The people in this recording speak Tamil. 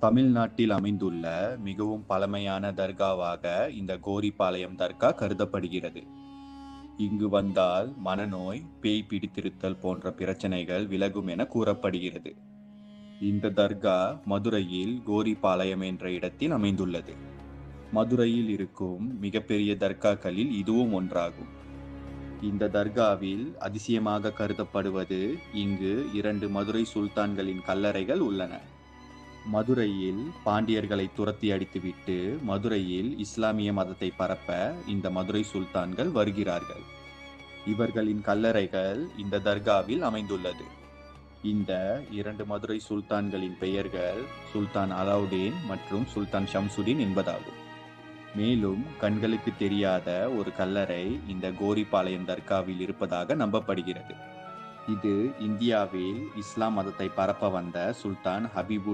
தமிழ்நாட்டில் அமைந்துள்ள மிகவும் பழமையான தர்காவாக இந்த கோரிப்பாளையம் தர்கா கருதப்படுகிறது. இங்கு வந்தால் மனநோய், பேய் பிடித்திருத்தல் போன்ற பிரச்சனைகள் விலகும் என கூறப்படுகிறது. இந்த தர்கா மதுரையில் கோரிப்பாளையம் என்ற இடத்தில் அமைந்துள்ளது. மதுரையில் இருக்கும் மிகப்பெரிய தர்காக்களில் இதுவும் ஒன்றாகும். இந்த தர்காவில் அதிசயமாக கருதப்படுவது இங்கு 2 மதுரை சுல்தான்களின் கல்லறைகள் உள்ளன. மதுரையில் பாண்டியர்களை துரத்தி அடித்துவிட்டு மதுரையில் இஸ்லாமிய மதத்தை பரப்ப இந்த மதுரை சுல்தான்கள் வருகிறார்கள். இவர்களின் கல்லறைகள் இந்த தர்காவில் அமைந்துள்ளது. இந்த 2 மதுரை சுல்தான்களின் பெயர்கள் சுல்தான் அலாவுதீன் மற்றும் சுல்தான் ஷம்சுதீன் என்பதாகும். மேலும் கண்களுக்கு தெரியாத ஒரு கல்லறை இந்த கோரிப்பாளையம் தர்காவில் இருப்பதாக நம்பப்படுகிறது. இது இந்தியாவில் இஸ்லாம் மதத்தை பரப்ப வந்த சுல்தான் ஹபீபு